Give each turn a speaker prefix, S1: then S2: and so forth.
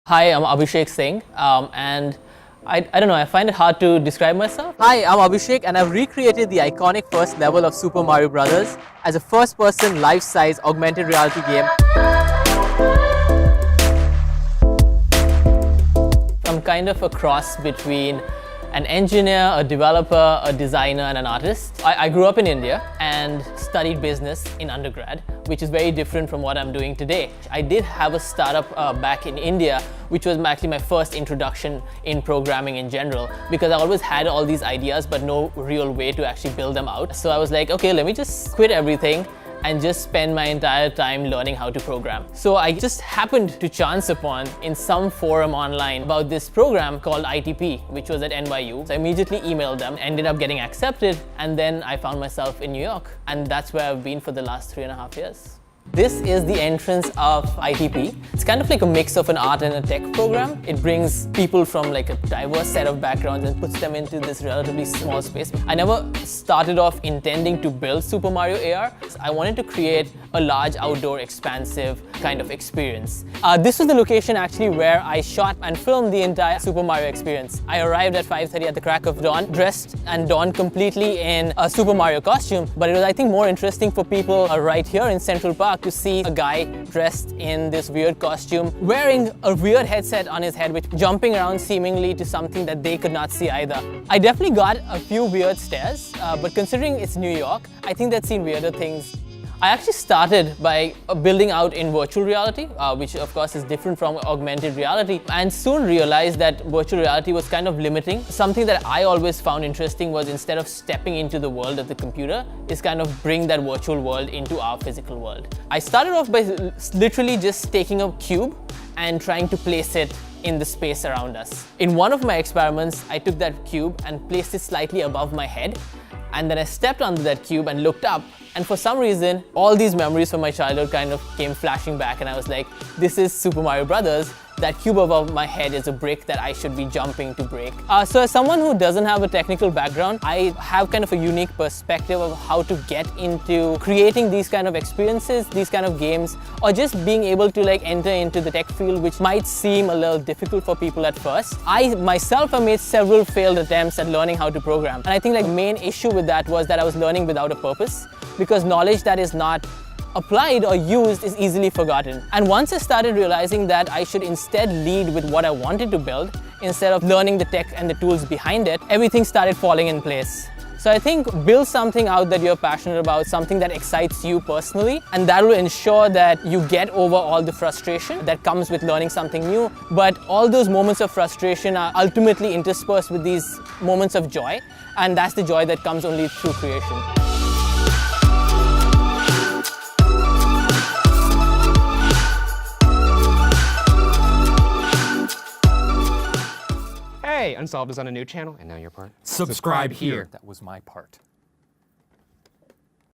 S1: Hi, I'm Abhishek Singh, and I don't know, I find it hard to describe myself. Hi, I'm Abhishek, and I've recreated the iconic first level of Super Mario Bros. As a first-person, life-size, augmented reality game. I'm kind of a cross between an engineer, a developer, a designer, and an artist. I grew up in India and studied business in undergrad, which is very different from what I'm doing today. I did have a startup back in India, which was actually my first introduction in programming in general, because I always had all these ideas, but no real way to actually build them out. So I was like, okay, let me just quit everything and just spend my entire time learning how to program. So I just happened to chance upon in some forum online about this program called ITP, which was at NYU. So I immediately emailed them, ended up getting accepted, and then I found myself in New York. And that's where I've been for the last 3.5 years. This is the entrance of ITP. It's kind of like a mix of an art and a tech program. It brings people from like a diverse set of backgrounds and puts them into this relatively small space. I never started off intending to build Super Mario AR. I wanted to create a large outdoor expansive kind of experience. This was the location actually where I shot and filmed the entire Super Mario experience. I arrived at 5:30 at the crack of dawn, dressed and donned completely in a Super Mario costume. But it was, I think, more interesting for people right here in Central Park to see a guy dressed in this weird costume, wearing a weird headset on his head, which jumping around seemingly to something that they could not see either. I definitely got a few weird stares, but considering it's New York, I think they'd seen weirder things. I actually started by building out in virtual reality, which of course is different from augmented reality, and soon realized that virtual reality was kind of limiting. Something that I always found interesting was, instead of stepping into the world of the computer, is kind of bring that virtual world into our physical world. I started off by literally just taking a cube and trying to place it in the space around us. In one of my experiments, I took that cube and placed it slightly above my head, and then I stepped onto that cube and looked up. And for some reason, all these memories from my childhood kind of came flashing back, and I was like, this is Super Mario Brothers. That cube above my head is a brick that I should be jumping to break. So as someone who doesn't have a technical background, I have kind of a unique perspective of how to get into creating these kind of experiences, these kind of games, or just being able to like enter into the tech field, which might seem a little difficult for people at first. I myself have made several failed attempts at learning how to program. And I think like the main issue with that was that I was learning without a purpose, because knowledge that is not applied or used is easily forgotten. And once I started realizing that I should instead lead with what I wanted to build, instead of learning the tech and the tools behind it, everything started falling in place. So I think build something out that you're passionate about, something that excites you personally, and that will ensure that you get over all the frustration that comes with learning something new. But all those moments of frustration are ultimately interspersed with these moments of joy, and that's the joy that comes only through creation.
S2: Hey, Unsolved is on a new channel, and now you're part.
S3: Subscribe here.
S4: That was my part.